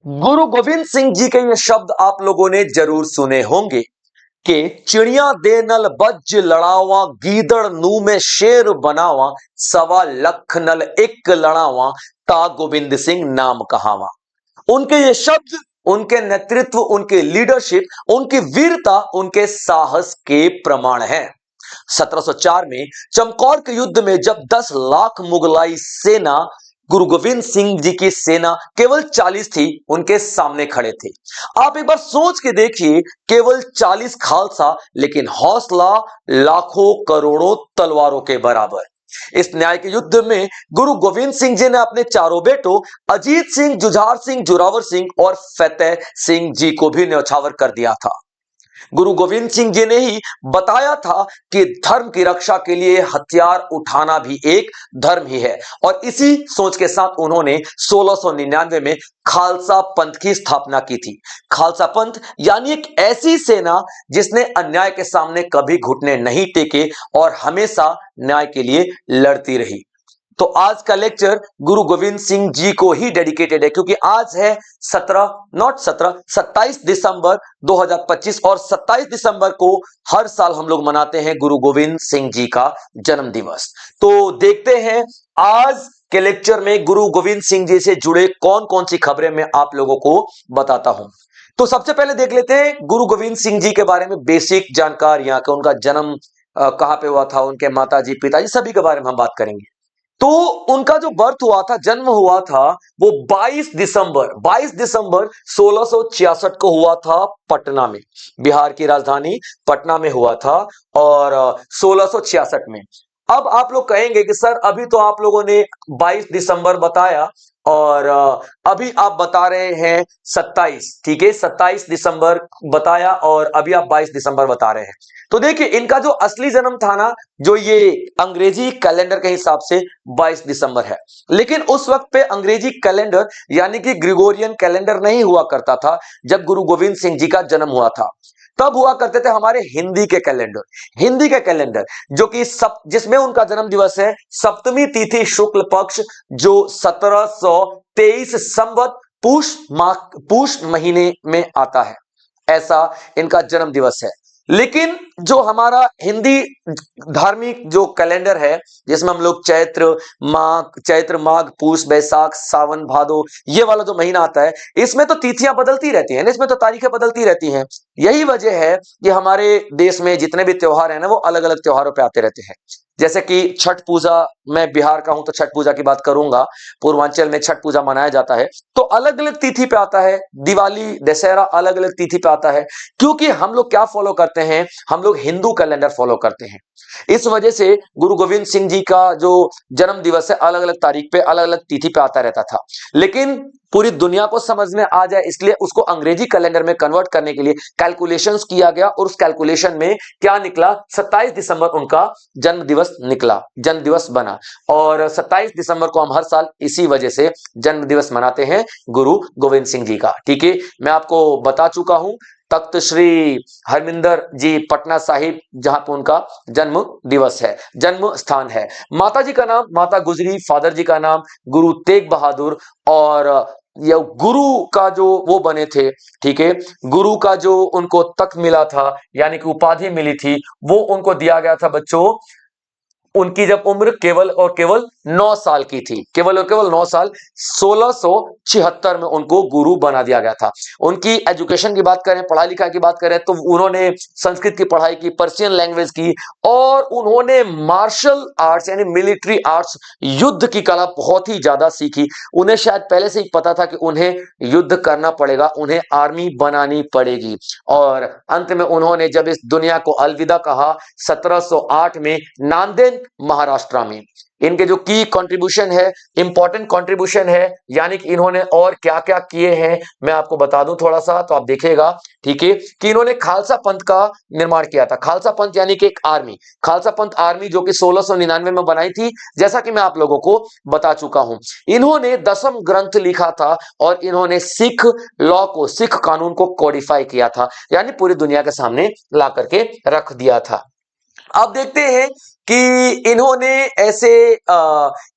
गुरु गोविंद सिंह जी के ये शब्द आप लोगों ने जरूर सुने होंगे कि चिड़िया दे नल बज लड़ावा, गीदड़ नू में शेर बनावा, सवा लख नल एक लड़ावा, ता गोविंद सिंह नाम कहावा। उनके ये शब्द, उनके नेतृत्व, उनके लीडरशिप, उनकी वीरता, उनके साहस के प्रमाण हैं। 1704 में चमकौर के युद्ध में जब 10 लाख मुगलाई सेना, गुरु गोविंद सिंह जी की सेना केवल 40 थी, उनके सामने खड़े थे। आप एक बार सोच के देखिए, केवल 40 खालसा, लेकिन हौसला लाखों करोड़ों तलवारों के बराबर। इस न्याय के युद्ध में गुरु गोविंद सिंह जी ने अपने चारों बेटों अजीत सिंह, जुझार सिंह, जोरावर सिंह और फतेह सिंह जी को भी न्यौछावर कर दिया था। गुरु गोविंद सिंह जी ने ही बताया था कि धर्म की रक्षा के लिए हथियार उठाना भी एक धर्म ही है, और इसी सोच के साथ उन्होंने 1699 में खालसा पंथ की स्थापना की थी। खालसा पंथ यानी एक ऐसी सेना जिसने अन्याय के सामने कभी घुटने नहीं टेके और हमेशा न्याय के लिए लड़ती रही। तो आज का लेक्चर गुरु गोविंद सिंह जी को ही डेडिकेटेड है, क्योंकि आज है 27 दिसंबर 2025, और 27 दिसंबर को हर साल हम लोग मनाते हैं गुरु गोविंद सिंह जी का जन्म दिवस। तो देखते हैं आज के लेक्चर में गुरु गोविंद सिंह जी से जुड़े कौन कौन सी खबरें मैं आप लोगों को बताता हूं। तो सबसे पहले देख लेते हैं गुरु गोविंद सिंह जी के बारे में बेसिक जानकारियां, कि उनका जन्म कहां पे हुआ था, उनके माताजी, पिताजी, सभी के बारे में हम बात करेंगे। तो उनका जो बर्थ हुआ था, जन्म हुआ था, वो 22 दिसंबर 1666 को हुआ था पटना में। बिहार की राजधानी पटना में हुआ था, और 1666 में। अब आप लोग कहेंगे कि सर अभी तो आप लोगों ने 22 दिसंबर बताया, और अभी आप बता रहे हैं 27, ठीक है, 27 दिसंबर बताया और अभी आप 22 दिसंबर बता रहे हैं। तो देखिए, इनका जो असली जन्म था ना, जो ये अंग्रेजी कैलेंडर के हिसाब से 22 दिसंबर है, लेकिन उस वक्त पे अंग्रेजी कैलेंडर यानी कि ग्रिगोरियन कैलेंडर नहीं हुआ करता था। जब गुरु गोविंद सिंह जी का जन्म हुआ था, तब हुआ करते थे हमारे हिंदी के कैलेंडर, जो कि जिसमें उनका जन्म दिवस है सप्तमी तिथि शुक्ल पक्ष, जो 1723 संवत पूष महीने में आता है। ऐसा इनका जन्म दिवस है। लेकिन जो हमारा हिंदी धार्मिक जो कैलेंडर है, जिसमें हम लोग चैत्र माघ पूष बैसाख सावन भादो, ये वाला जो महीना आता है, इसमें तो तिथियां बदलती रहती हैं, इसमें तो तारीखें बदलती रहती हैं। यही वजह है कि हमारे देश में जितने भी त्योहार हैं ना, वो अलग अलग त्योहारों पे आते रहते हैं। जैसे कि छठ पूजा, मैं बिहार का हूं तो छठ पूजा की बात करूंगा, पूर्वांचल में छठ पूजा मनाया जाता है, तो अलग अलग तिथि पे आता है। दिवाली, दशहरा अलग अलग तिथि पे आता है, क्योंकि हम लोग क्या फॉलो करते हैं, हम लोग हिंदू कैलेंडर फॉलो करते हैं। इस वजह से गुरु गोविंद सिंह जी का जो जन्म दिवस है, अलग अलग तारीख पे, अलग अलग तिथि पे आता रहता था। लेकिन पूरी दुनिया को समझ में आ जाए, इसलिए उसको अंग्रेजी कैलेंडर में कन्वर्ट करने के लिए कैलकुलेशंस किया गया, और उस कैलकुलेशन में क्या निकला, 27 दिसंबर उनका जन्म दिवस निकला, जन्म दिवस बना। और 27 दिसंबर को हम हर साल इसी वजह से जन्म दिवस मनाते हैं गुरु गोविंद सिंह जी का। ठीक है, मैं आपको बता चुका हूं, तख्त श्री हरमिंदर जी पटना साहिब, जहां पर उनका जन्म दिवस है, जन्म स्थान है। माता जी का नाम माता गुजरी, फादर जी का नाम गुरु तेग बहादुर, और यह गुरु का जो वो बने थे, ठीक है, गुरु का जो उनको तख्त मिला था, यानी कि उपाधि मिली थी, वो उनको दिया गया था बच्चों, उनकी जब उम्र केवल और केवल 9 साल की थी, केवल और केवल 9 साल, 1676 में उनको गुरु बना दिया गया था। उनकी एजुकेशन की बात करें, पढ़ाई लिखाई की बात करें, तो उन्होंने संस्कृत की पढ़ाई की, पर्शियन लैंग्वेज की, और उन्होंने मार्शल आर्ट्स यानी मिलिट्री आर्ट्स, युद्ध की कला बहुत ही ज्यादा सीखी। उन्हें शायद पहले से ही पता था कि उन्हें युद्ध करना पड़ेगा, उन्हें आर्मी बनानी पड़ेगी। और अंत में उन्होंने जब इस दुनिया को अलविदा कहा 1708 में नांदेड़ महाराष्ट्र में। इनके जो की कंट्रीब्यूशन है, इंपॉर्टेंट कंट्रीब्यूशन है, यानी कि इन्होंने और क्या क्या किए हैं, मैं आपको बता दूं थोड़ा सा, तो आप देखिएगा, ठीक है, कि इन्होंने खालसा पंथ का निर्माण किया था। खालसा पंथ यानी कि एक आर्मी, खालसा पंथ आर्मी, जो कि 1699 में बनाई थी, जैसा कि मैं आप लोगों को बता चुका हूं। इन्होंने 10वें ग्रंथ लिखा था, और इन्होंने सिख लॉ को, सिख कानून को कोडिफाई किया था, यानी पूरी दुनिया के सामने ला करके रख दिया था। अब देखते हैं कि इन्होंने ऐसे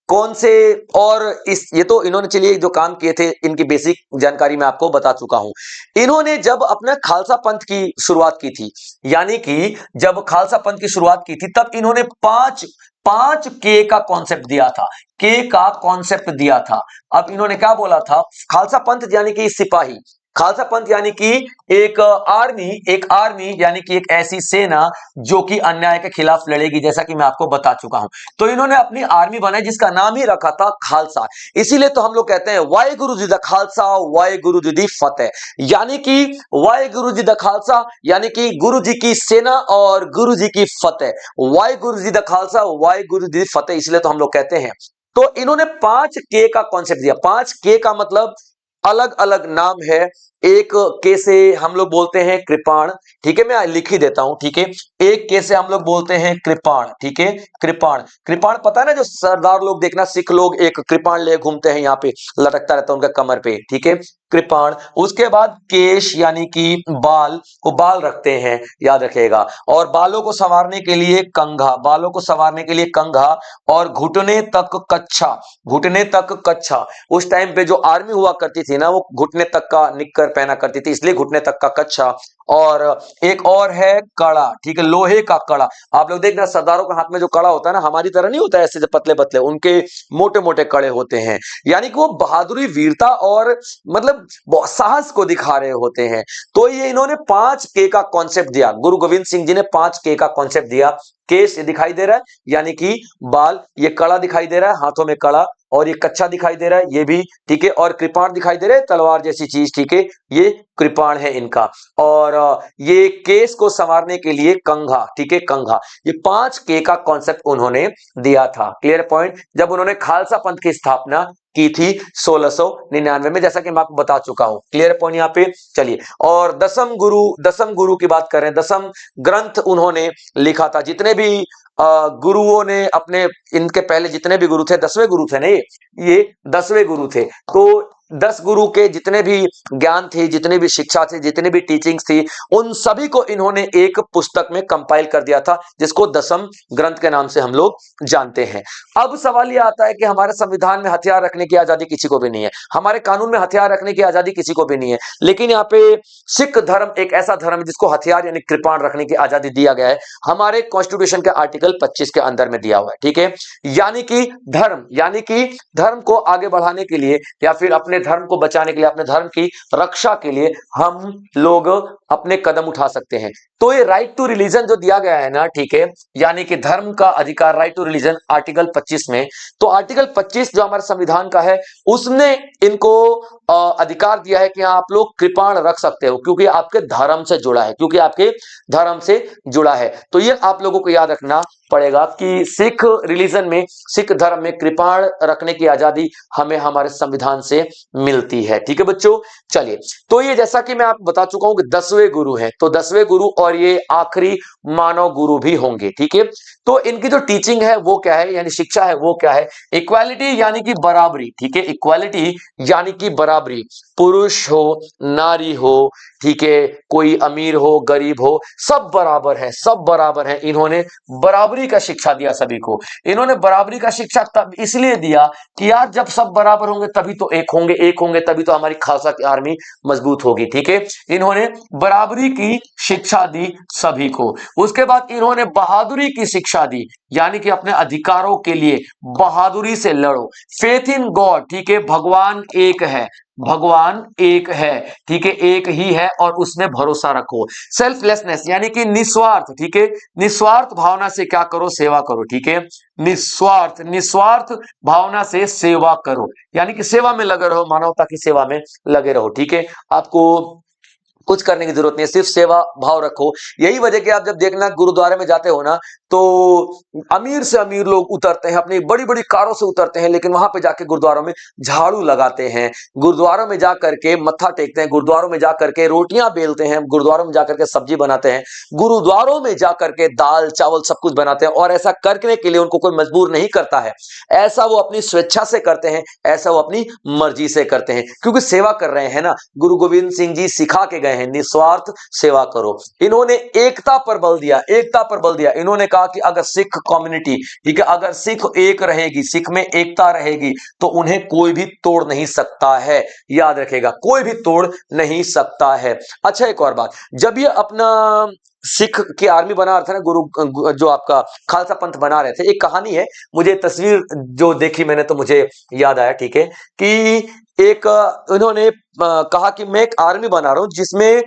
कौन से और इस ये तो इन्होंने चलिए जो काम किए थे इनकी बेसिक जानकारी मैं आपको बता चुका हूं। इन्होंने जब अपना खालसा पंथ की शुरुआत की थी, यानी कि जब खालसा पंथ की शुरुआत की थी तब इन्होंने पांच पांच के का कॉन्सेप्ट दिया था। के का कॉन्सेप्ट दिया था। अब इन्होंने क्या बोला था, खालसा पंथ यानी कि सिपाही, खालसा पंथ यानी कि एक आर्मी यानी कि एक ऐसी सेना जो कि अन्याय के खिलाफ लड़ेगी, जैसा कि मैं आपको बता चुका हूं। तो इन्होंने अपनी आर्मी बनाई जिसका नाम ही रखा था खालसा। इसीलिए तो हम लोग कहते हैं वाहे गुरु जी द खालसा वाहे गुरु जी दी फतेह, यानी कि वाहे गुरु जी द खालसा यानी कि गुरु जी की सेना और गुरु जी की फतेह। वाहे गुरु जी द खालसा वाहे गुरु जी दी फतेह, इसलिए तो हम लोग कहते हैं। तो इन्होंने 5 के का कॉन्सेप्ट दिया। 5 के का मतलब अलग अलग नाम है। एक के से हम लोग बोलते हैं कृपाण, ठीक है, मैं लिख ही देता हूं, ठीक है। एक के से हम लोग बोलते हैं कृपाण, ठीक है, कृपाण। कृपाण पता है ना, जो सरदार लोग देखना, सिख लोग एक कृपाण ले घूमते हैं, यहाँ पे लटकता रहता है उनका कमर पे, ठीक है, कृपाण। उसके बाद केश यानी कि बाल को बाल रखते हैं, याद रखिएगा। और बालों को संवारने के लिए कंघा, बालों को संवारने के लिए कंघा। और घुटने तक कच्छा, घुटने तक कच्छा। उस टाइम पे जो आर्मी हुआ करती थी ना, वो घुटने तक का निक्कर पहना करती थी, इसलिए घुटने तक का कच्छा। और एक और है कड़ा, ठीक है, लोहे का कड़ा। आप लोग देखना सरदारों के हाथ में जो कड़ा होता है ना, हमारी तरह नहीं होता है ऐसे पतले पतले, उनके मोटे मोटे कड़े होते हैं। यानी कि वो बहादुरी, वीरता और मतलब साहस को दिखा रहे होते हैं। तो ये इन्होंने 5 के का कॉन्सेप्ट दिया, गुरु गोविंद सिंह जी ने 5 के का कॉन्सेप्ट दिया। केस ये दिखाई दे रहा है यानी कि बाल, ये कड़ा दिखाई दे रहा है, हाथों में कड़ा, और ये कच्छा दिखाई दे रहा है, ये भी ठीक है। और कृपाण दिखाई दे रहा है, तलवार जैसी चीज, ठीक है, ये कृपाण है इनका। और ये केस को संवारने के लिए कंघा, ठीक है, कंघा। ये 5 के का कॉन्सेप्ट उन्होंने दिया था। Clear point. जब उन्होंने खालसा पंथ की स्थापना की थी 1699 में, जैसा कि मैं आपको बता चुका हूं। क्लियर पॉइंट यहां पे। चलिए, और दसम गुरु की बात करें, दसम ग्रंथ उन्होंने लिखा था। जितने भी गुरुओं ने अपने, इनके पहले जितने भी गुरु थे, 10वें गुरु थे ना, ये 10वें गुरु थे। तो 10 गुरु के जितने भी ज्ञान थे, जितने भी शिक्षा थे, जितने भी टीचिंग्स थी, उन सभी को इन्होंने एक पुस्तक में कंपाइल कर दिया था, जिसको दसम ग्रंथ के नाम से हम लोग जानते हैं। अब सवाल यह आता है कि हमारे संविधान में हथियार रखने की आजादी किसी को भी नहीं है, हमारे कानून में हथियार रखने की आजादी किसी को भी नहीं है, लेकिन यहाँ पे सिख धर्म एक ऐसा धर्म है जिसको हथियार यानी कृपाण रखने की आजादी दिया गया है, हमारे कॉन्स्टिट्यूशन के आर्टिकल 25 के अंदर में दिया हुआ है, ठीक है। यानी कि धर्म को आगे बढ़ाने के लिए या फिर अपने धर्म को बचाने के लिए, अपने धर्म की रक्षा के लिए हम लोग अपने कदम उठा सकते हैं। तो ये राइट टू रिलीजन जो दिया गया है ना, ठीक है, यानी कि धर्म का अधिकार, राइट टू रिलीजन, आर्टिकल 25 में। तो आर्टिकल 25 जो हमारे संविधान का है, उसने इनको अधिकार दिया है कि आप लोग कृपाण रख सकते हो, क्योंकि आपके धर्म से जुड़ा है, क्योंकि आपके धर्म से जुड़ा है। तो ये आप लोगों को याद रखना पड़ेगा कि सिख रिलीजन में, सिख धर्म में कृपाण रखने की आजादी हमें हमारे संविधान से मिलती है, ठीक है बच्चों। चलिए, तो ये जैसा कि मैं आपको बता चुका हूं कि 10वें गुरु हैं, तो 10वें गुरु और ये आखिरी मानव गुरु भी होंगे, ठीक है। तो इनकी जो टीचिंग है वो क्या है, यानी शिक्षा है वो क्या है, इक्वालिटी यानी कि बराबरी, ठीक है, इक्वालिटी यानी कि बराबरी, पुरुष हो नारी हो, ठीक है, कोई अमीर हो गरीब हो, सब बराबर है, सब बराबर है। इन्होंने बराबरी का शिक्षा दिया सभी को। इन्होंने बराबरी का शिक्षा तब इसलिए दिया कि यार जब सब बराबर होंगे तभी तो एक होंगे, एक होंगे तभी तो हमारी खालसा की आर्मी मजबूत होगी, ठीक है। इन्होंने बराबरी की शिक्षा दी सभी को। उसके बाद इन्होंने बहादुरी की शिक्षा दी, यानी कि अपने अधिकारों के लिए बहादुरी से लड़ो। फेथ इन गॉड, ठीक है, भगवान एक है, भगवान एक है, ठीक है, एक ही है और उसमें भरोसा रखो। सेल्फलेसनेस यानी कि निस्वार्थ, ठीक है, निस्वार्थ भावना से क्या करो, सेवा करो, ठीक है, निस्वार्थ भावना से सेवा करो, यानी कि सेवा में लगे रहो, मानवता की सेवा में लगे रहो, ठीक है। आपको कुछ करने की जरूरत नहीं है, सिर्फ सेवा भाव रखो। यही वजह कि आप जब देखना गुरुद्वारे में जाते हो ना, तो अमीर से अमीर लोग उतरते हैं, अपनी बड़ी बड़ी कारों से उतरते हैं, लेकिन वहां पे जाके गुरुद्वारों में झाड़ू लगाते हैं, गुरुद्वारों में जाकर के मत्था टेकते हैं, गुरुद्वारों में जाकर के रोटियां बेलते हैं, गुरुद्वारों में जाकर के सब्जी बनाते हैं, गुरुद्वारों में जाकर के दाल चावल सब कुछ बनाते हैं। और ऐसा करने के लिए उनको कोई मजबूर नहीं करता है, ऐसा वो अपनी स्वेच्छा से करते हैं, ऐसा वो अपनी मर्जी से करते हैं, क्योंकि सेवा कर रहे हैं ना। गुरु गोविंद सिंह जी सिखा के गए हैं, निस्वार्थ सेवा करो। इन्होंने एकता पर बल दिया, एकता पर बल दिया। इन्होंने कहा कि अगर सिख कम्युनिटी, ठीक है, अगर सिख एक रहेगी, सिख में एकता रहेगी, तो उन्हें कोई भी तोड़ नहीं सकता है। याद रखेगा, कोई भी तोड़ नहीं सकता है। अच्छा, एक और बात, जब ये अपना सिख की आर्मी बना रहे थे ना, जो आपका खालसा पंथ बना रहे थे, एक कहानी है, मुझे तस्वीर जो देखी मैंने तो मुझे याद आया, ठीक है, कि एक इन्होंने कहा कि मैं एक आर्मी बना रहा हूं जिसमें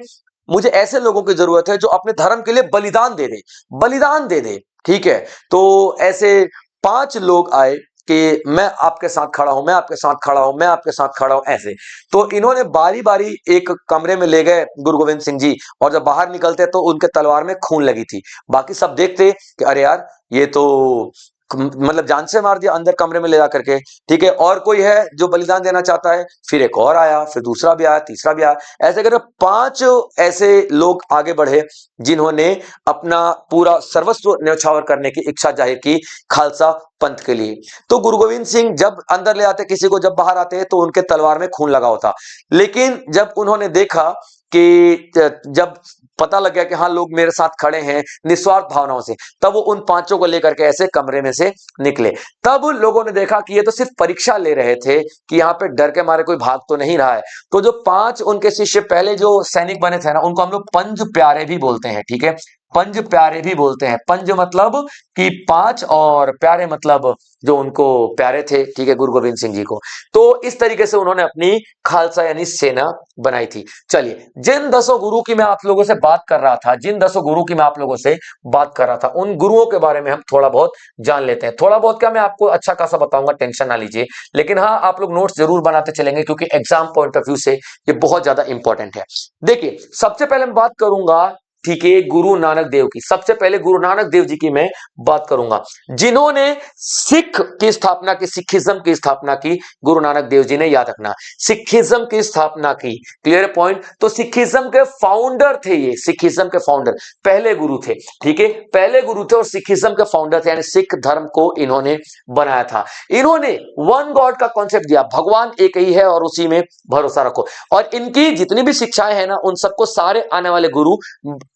मुझे ऐसे लोगों की जरूरत है जो अपने धर्म के लिए बलिदान दे दे, बलिदान दे दे, ठीक है। तो ऐसे 5 लोग आए कि मैं आपके साथ खड़ा हूं, मैं आपके साथ खड़ा हूं, मैं आपके साथ खड़ा हूं, ऐसे। तो इन्होंने बारी बारी एक कमरे में ले गए गुरु गोविंद सिंह जी, और जब बाहर निकलते तो उनके तलवार में खून लगी थी। बाकी सब देखते कि अरे यार, ये तो मतलब जान से मार दिया अंदर कमरे में ले जा करके, ठीक है। और कोई है जो बलिदान देना चाहता है, फिर एक और आया, फिर दूसरा भी आया, तीसरा भी आया, ऐसे करके 5 ऐसे लोग आगे बढ़े जिन्होंने अपना पूरा सर्वस्व न्यौछावर करने की इच्छा जाहिर की खालसा पंथ के लिए। तो गुरु गोविंद सिंह जब अंदर ले आते किसी को, जब बाहर आते तो उनके तलवार में खून लगा होता। लेकिन जब उन्होंने देखा कि जब पता लग गया कि हाँ, लोग मेरे साथ खड़े हैं निस्वार्थ भावनाओं से, तब वो उन 5 को लेकर के ऐसे कमरे में से निकले। तब लोगों ने देखा कि ये तो सिर्फ परीक्षा ले रहे थे कि यहाँ पे डर के मारे कोई भाग तो नहीं रहा है। तो जो 5 उनके शिष्य पहले जो सैनिक बने थे ना, उनको हम लोग पंज प्यारे भी बोलते हैं, ठीक है, पंज प्यारे भी बोलते हैं। पंज मतलब कि 5, और प्यारे मतलब जो उनको प्यारे थे, ठीक है, गुरु गोविंद सिंह जी को। तो इस तरीके से उन्होंने अपनी खालसा यानी सेना बनाई थी। चलिए, जिन 10 गुरु की मैं आप लोगों से बात कर रहा था, जिन 10 गुरु की मैं आप लोगों से बात कर रहा था, उन गुरुओं के बारे में हम थोड़ा बहुत जान लेते हैं। थोड़ा बहुत क्या, मैं आपको अच्छा खासा बताऊंगा, टेंशन ना लीजिए। लेकिन हाँ, आप लोग नोट्स जरूर बनाते चलेंगे, क्योंकि एग्जाम पॉइंट ऑफ व्यू से ये बहुत ज्यादा इंपॉर्टेंट है। देखिए, सबसे पहले मैं बात करूंगा, ठीक है, गुरु नानक देव की। सबसे पहले गुरु नानक देव जी की मैं बात करूंगा, जिन्होंने सिख की स्थापना की, सिखिज्म की स्थापना की। गुरु नानक देव जी ने, याद रखना, सिखिज्म की स्थापना की। Clear point. तो सिखिज्म के फाउंडर थे ये, सिखिज्म के फाउंडर, पहले गुरु थे, ठीक है, पहले गुरु थे और सिखिज्म के फाउंडर थे, यानी सिख धर्म को इन्होंने बनाया था। इन्होंने वन गॉड का कॉन्सेप्ट दिया, भगवान एक ही है और उसी में भरोसा रखो। और इनकी जितनी भी शिक्षाएं हैं ना, उन सबको सारे आने वाले गुरु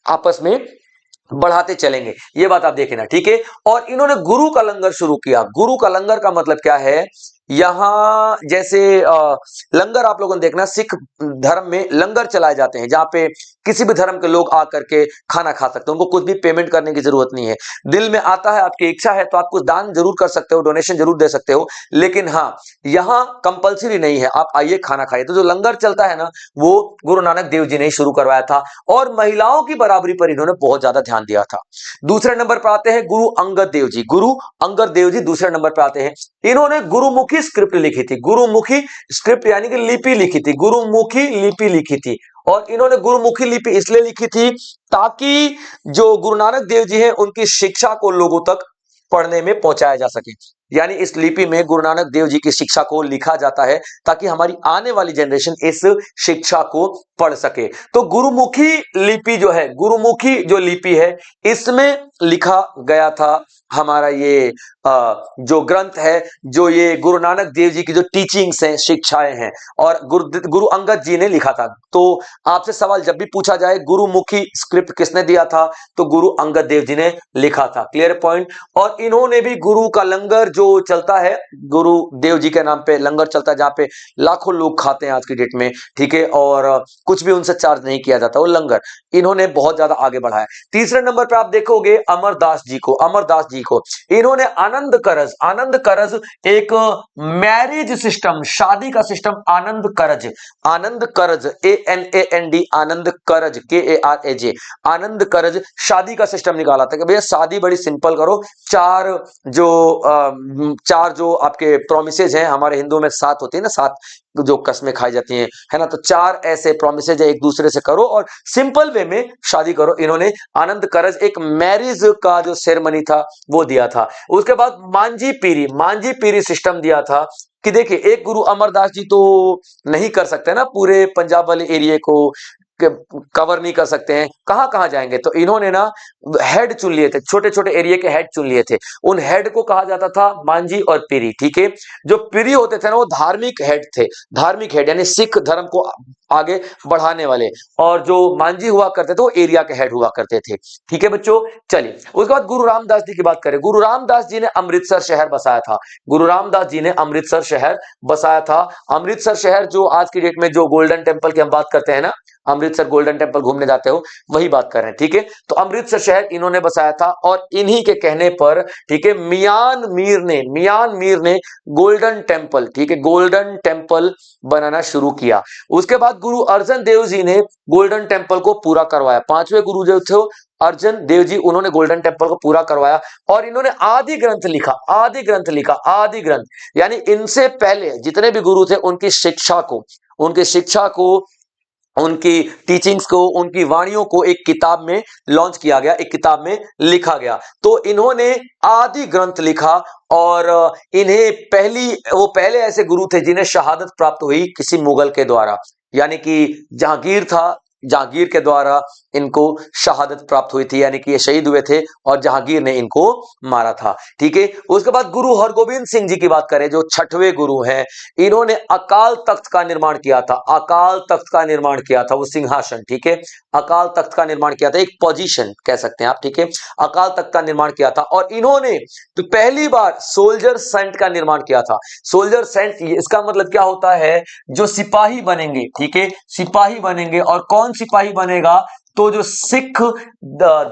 आपस में बढ़ाते चलेंगे, ये बात आप देखें ना, ठीक है। और इन्होंने गुरु का लंगर शुरू किया। गुरु का लंगर का मतलब क्या है, यहां जैसे लंगर आप लोगों ने देखना, सिख धर्म में लंगर चलाए जाते हैं, जहां पे किसी भी धर्म के लोग आकर के खाना खा सकते हैं, उनको कुछ भी पेमेंट करने की जरूरत नहीं है। दिल में आता है, आपकी इच्छा है तो आप कुछ दान जरूर कर सकते हो, डोनेशन जरूर दे सकते हो, लेकिन हाँ, यहां कंपलसरी नहीं है, आप आइए खाना खाइए। तो जो लंगर चलता है ना, वो गुरु नानक देव जी ने ही शुरू करवाया था, और महिलाओं की बराबरी पर इन्होंने बहुत ज्यादा ध्यान दिया था। दूसरे नंबर पर आते हैं गुरु अंगद देव जी। गुरु अंगद देव जी दूसरे नंबर पर आते हैं। इन्होंने गुरुमुखी स्क्रिप्ट लिखी थी, गुरुमुखी स्क्रिप्ट यानी कि लिपि लिखी थी, गुरुमुखी लिपि लिखी थी। और इन्होंने गुरुमुखी लिपि इसलिए लिखी थी ताकि जो गुरु नानक देव जी हैं, उनकी शिक्षा को लोगों तक पढ़ने में पहुंचाया जा सके। यानी इस लिपि में गुरु नानक देव जी की शिक्षा को लिखा जाता है ताकि हमारी आने वाली जनरेशन इस शिक्षा को पढ़ सके। तो गुरुमुखी लिपि जो है, गुरुमुखी जो लिपि है, इसमें लिखा गया था हमारा ये जो ग्रंथ है, जो ये गुरु नानक देव जी की जो टीचिंग्स हैं, शिक्षाएं हैं, और गुरु अंगद जी ने लिखा था। तो आपसे सवाल जब भी पूछा जाए गुरुमुखी स्क्रिप्ट किसने दिया था, तो गुरु अंगद देव जी ने लिखा था। Clear point. और इन्होंने भी गुरु का लंगर जो चलता है, गुरु देव जी के नाम पे लंगर चलता है, जहां पे लाखों लोग खाते हैं आज की डेट में, ठीक है, और कुछ भी उनसे चार्ज नहीं किया जाता, वो लंगर इन्होंने बहुत ज्यादा आगे बढ़ाया। तीसरे नंबर पे आप देखोगे अमरदास जी को। अमरदास जी को इन्होंने आनंद करज, आनंद करज एक मैरिज सिस्टम, शादी का सिस्टम, आनंद करज, आनंद करज, ANAND, आनंद करज, KARAJ, आनंद करज शादी का सिस्टम निकाला था कि भैया शादी बड़ी सिंपल करो। चार जो आपके प्रोमिसेज हैं, हमारे हिंदू में 7 होती है ना, 7 जो कस्में खाई जाती हैं, है ना, तो 4 ऐसे प्रोमिसेज है, एक दूसरे से करो और सिंपल वे में शादी करो। इन्होंने आनंद करज एक मैरिज का जो सेरेमनी था वो दिया था। उसके बाद मांझी पीरी, मांझी पीरी सिस्टम दिया था कि देखिए, एक गुरु अमरदास जी तो नहीं कर सकते ना पूरे पंजाब वाले एरिया को, कवर नहीं कर सकते हैं, कहां कहां जाएंगे? तो इन्होंने ना हेड चुन लिए थे, छोटे छोटे एरिया के हेड चुन लिए थे। उन हेड को कहा जाता था मांझी और पीरी। ठीक है, जो पीरी होते थे ना वो धार्मिक हेड थे, धार्मिक हेड यानी सिख धर्म को आगे बढ़ाने वाले, और जो मांझी हुआ करते थे वो एरिया के हेड हुआ करते थे। ठीक है बच्चों, चलिए उसके बाद गुरु रामदास जी की बात करें। गुरु रामदास जी ने अमृतसर शहर बसाया था। गुरु रामदास जी ने अमृतसर शहर बसाया था। अमृतसर शहर जो आज की डेट में जो गोल्डन टेम्पल की हम बात करते हैं ना, अमृतसर गोल्डन टेम्पल घूमने जाते हो, वही बात कर रहे हैं। ठीक है, तो अमृतसर शहर इन्होंने बसाया था, और इन्हीं के कहने पर, ठीक है, मियान मीर ने गोल्डन टेम्पल, ठीक है, गोल्डन टेम्पल बनाना शुरू किया। उसके बाद गुरु अर्जन देव जी ने गोल्डन टेम्पल को पूरा करवाया। पांचवें गुरु जो थे अर्जन देव जी, उन्होंने गोल्डन टेम्पल को पूरा करवाया, और इन्होंने आदि ग्रंथ लिखा। आदि ग्रंथ लिखा, आदि ग्रंथ यानी इनसे पहले जितने भी गुरु थे उनकी शिक्षा को, उनकी शिक्षा को, उनकी टीचिंग्स को, उनकी वाणियों को एक किताब में लॉन्च किया गया, एक किताब में लिखा गया। तो इन्होंने आदि ग्रंथ लिखा, और इन्हें वो पहले ऐसे गुरु थे जिन्हें शहादत प्राप्त हुई किसी मुगल के द्वारा, यानी कि जहांगीर था, जहांगीर के द्वारा इनको शहादत प्राप्त हुई थी, यानी कि ये शहीद हुए थे और जहांगीर ने इनको मारा था। ठीक है, उसके बाद गुरु हरगोविंद सिंह जी की बात करें, जो छठवें गुरु हैं, इन्होंने अकाल तख्त का निर्माण किया था। अकाल तख्त का निर्माण किया था, वो सिंहासन, ठीक है, अकाल तख्त का निर्माण किया था, एक पोजीशन कह सकते हैं आप। ठीक है, अकाल तख्त का निर्माण किया था, और इन्होंने तो पहली बार सोल्जर सेंट का निर्माण किया था। सोल्जर सेंट, इसका मतलब क्या होता है? जो सिपाही बनेंगे, ठीक है, सिपाही बनेंगे। और कौन सिपाही बनेगा? तो जो सिख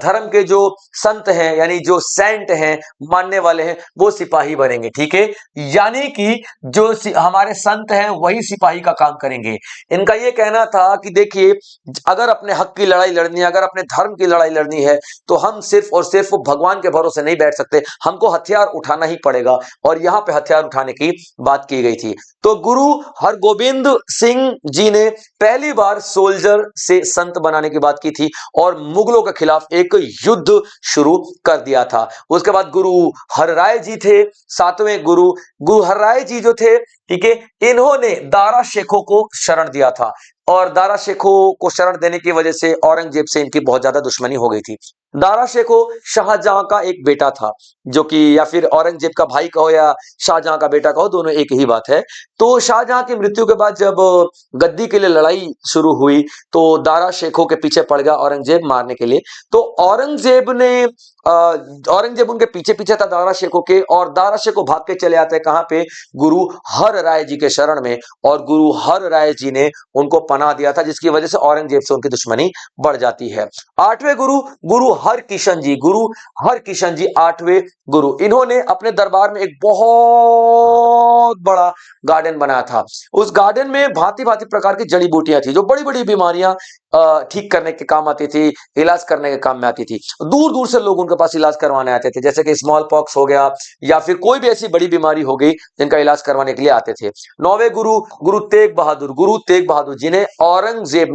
धर्म के जो संत हैं, यानी जो सेंट हैं, मानने वाले हैं, वो सिपाही बनेंगे। ठीक है, यानी कि जो हमारे संत हैं वही सिपाही का काम करेंगे। इनका ये कहना था कि देखिए, अगर अपने हक की लड़ाई लड़नी है, अगर अपने धर्म की लड़ाई लड़नी है, तो हम सिर्फ और सिर्फ भगवान के भरोसे नहीं बैठ सकते, हमको हथियार उठाना ही पड़ेगा। और यहां पे हथियार उठाने की बात की गई थी। तो गुरु हरगोविंद सिंह जी ने पहली बार सोल्जर से संत बनाने की बात की थी, और मुगलों के खिलाफ एक युद्ध शुरू कर दिया था। उसके बाद गुरु हरराय जी थे, सातवें गुरु। गुरु हरराय जी जो थे, ठीक है, इन्होंने दारा शेखों को शरण दिया था, और दारा शेखों को शरण देने की वजह से औरंगजेब से इनकी बहुत ज्यादा दुश्मनी हो गई थी। दारा शेखों शाहजहां का एक बेटा था, जो कि, या फिर औरंगजेब का भाई कहो या शाहजहां का बेटा कहो, दोनों एक ही बात है। तो शाहजहां की मृत्यु के बाद जब गद्दी के लिए लड़ाई शुरू हुई, तो दारा शेखों के पीछे पड़ गया औरंगजेब मारने के लिए। तो औरंगजेब उनके पीछे पीछे था दारा शेखों के, और दारा शेखों भाग के चले आते हैं कहां पे? गुरु हर राय जी के शरण में, और गुरु हर राय जी ने उनको पनाह दिया था, जिसकी वजह से औरंगजेब से उनकी दुश्मनी बढ़ जाती है। आठवें गुरु, गुरु हरकिशन जी। गुरु हरकिशन जी आठवें गुरु। इन्होंने अपने दरबार में एक बहुत बड़ा गार्डन बनाया था। उस गार्डन में भांति भांति प्रकार की जड़ी बूटियां थी, जो बड़ी बड़ी बीमारियां ठीक करने के काम आती थी, इलाज करने के काम में आती थी। दूर दूर से लोग उनके पास इलाज करवाने आते थे, जैसे कि स्मॉल पॉक्स हो गया, या फिर कोई भी ऐसी बड़ी बीमारी हो गई जिनका इलाज करवाने के लिए आते थे। नौवें गुरु, गुरु तेग बहादुर। गुरु तेग बहादुर जिन्हें औरंगजेब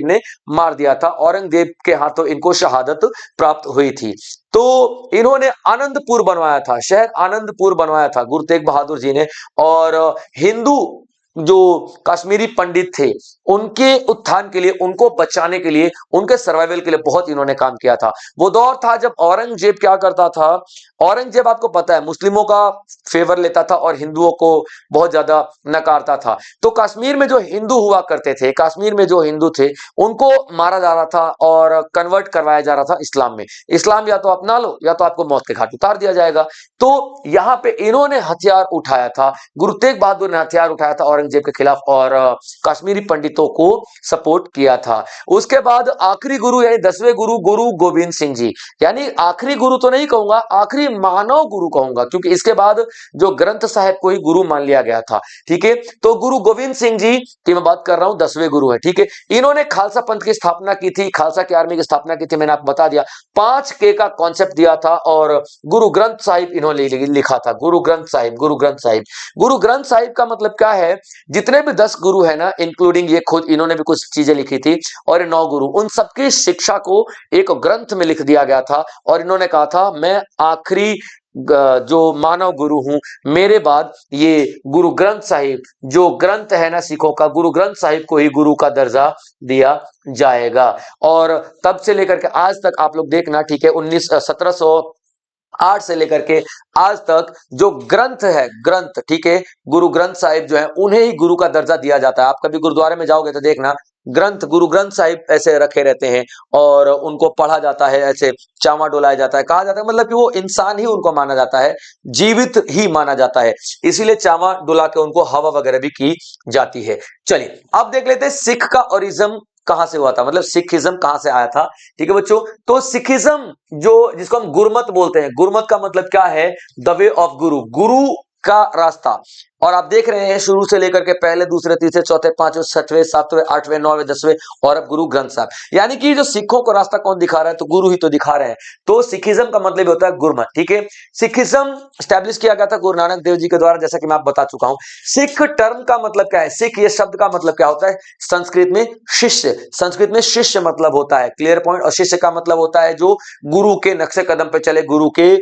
ने मार दिया था। औरंगजेब के हाथों इनको शहादत प्राप्त हुई थी। तो इन्होंने आनंदपुर बनवाया था, शहर आनंदपुर बनवाया था गुरु तेग बहादुर जी ने। और हिंदू जो कश्मीरी पंडित थे, उनके उत्थान के लिए, उनको बचाने के लिए, उनके सर्वाइवल के लिए बहुत इन्होंने काम किया था। वो दौर था जब औरंगजेब क्या करता था, औरंगजेब आपको पता है मुस्लिमों का फेवर लेता था और हिंदुओं को बहुत ज्यादा नकारता था। तो कश्मीर में जो हिंदू हुआ करते थे, कश्मीर में जो हिंदू थे, उनको मारा जा रहा था और कन्वर्ट करवाया जा रहा था इस्लाम में। इस्लाम या तो अपना लो या तो आपको मौत के घाट उतार दिया जाएगा। तो यहां पे इन्होंने हथियार उठाया था, गुरु तेग बहादुर ने हथियार उठाया था औरंगजेब के खिलाफ, और कश्मीरी पंडितों को सपोर्ट किया था। उसके बाद आखिरी गुरु यानी 10वें गुरु, गुरु गोविंद सिंह जी। यानी आखिरी गुरु तो नहीं कहूंगा, आखिरी मानव गुरु कहूंगा, क्योंकि इसके बाद जो ग्रंथ साहिब को ही गुरु मान लिया गया था। ठीक है, तो गुरु गोविंद सिंह जी की मैं बात कर रहा हूं, 10वें गुरु है। ठीक है, इन्होंने खालसा पंथ की स्थापना की थी, खालसा की आर्मी की स्थापना की थी, मैंने आपको बता दिया। 5K का कॉन्सेप्ट दिया था, और गुरु ग्रंथ साहिब इन्होंने लिखा था। गुरु ग्रंथ साहिब, गुरु ग्रंथ साहिब। गुरु ग्रंथ साहिब का मतलब क्या है? जितने भी 10 गुरु है ना, इंक्लूडिंग ये खुद, इन्होंने भी कुछ चीजें लिखी थी, और ये 9 गुरु, उन सबकी शिक्षा को एक ग्रंथ में लिख दिया गया था। और इन्होंने कहा था मैं आखिरी जो मानव गुरु हूं, मेरे बाद ये गुरु ग्रंथ साहिब जो ग्रंथ है ना सिखों का, गुरु ग्रंथ साहिब को ही गुरु का दर्जा दिया जाएगा। और तब से लेकर के आज तक आप लोग देखना, ठीक है, 1708 से लेकर के आज तक जो ग्रंथ है, ग्रंथ, ठीक है, गुरु ग्रंथ साहिब जो है उन्हें ही गुरु का दर्जा दिया जाता है। आप कभी गुरुद्वारे में जाओगे तो देखना, ग्रंथ, गुरु ग्रंथ साहिब ऐसे रखे रहते हैं और उनको पढ़ा जाता है, ऐसे चावा डुलाया जाता है, कहा जाता है, मतलब कि वो इंसान ही उनको माना जाता है, जीवित ही माना जाता है, इसीलिए चावा डुला के उनको हवा वगैरह भी की जाती है। चलिए अब देख लेते हैं सिख का ओरिजिन कहां से हुआ था, मतलब सिखिज्म कहां से आया था। ठीक है बच्चों, तो सिखिज्म जो जिसको हम गुरमत बोलते हैं, गुरमत का मतलब क्या है, द वे ऑफ गुरु, गुरु का रास्ता। और आप देख रहे हैं शुरू से लेकर के पहले, दूसरे, तीसरे, चौथे, पांचवें, छठवें, सातवें, आठवें, नौवें, 10वें और अब गुरु ग्रंथ साहब, यानी कि जो सिखों को रास्ता कौन दिखा रहा है, तो गुरु ही तो दिखा रहे हैं। तो सिखिज्म का मतलब होता है गुरमत। ठीक है, सिखिज्म स्टैब्लिश किया गया था गुरु नानक देव जी के द्वारा, जैसा कि मैं आप बता चुका हूं। सिख टर्म का मतलब क्या है, सिख ये शब्द का मतलब क्या होता है, संस्कृत में शिष्य, संस्कृत में शिष्य मतलब होता है, क्लियर पॉइंट। और शिष्य का मतलब होता है जो गुरु के नक्शे कदम पे चले, गुरु के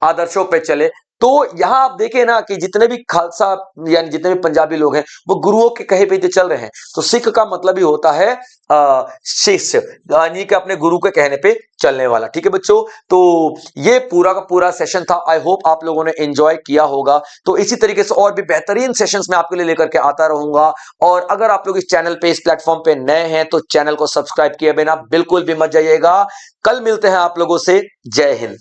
आदर्शों पे चले। तो यहां आप देखें ना कि जितने भी खालसा यानी जितने भी पंजाबी लोग हैं वो गुरुओं के कहे पे चल रहे हैं। तो सिख का मतलब ही होता है शिष्य, यानी कि अपने गुरु के कहने पे चलने वाला। ठीक है बच्चों, तो ये पूरा का पूरा सेशन था। आई होप आप लोगों ने एंजॉय किया होगा। तो इसी तरीके से और भी बेहतरीन सेशंस मैं आपके लिए लेकर के आता रहूंगा। और अगर आप लोग इस चैनल पे, इस प्लेटफॉर्म पे नए हैं तो चैनल को सब्सक्राइब किए बिना बिल्कुल भी मत जाइएगा। कल मिलते हैं आप लोगों से। जय हिंद।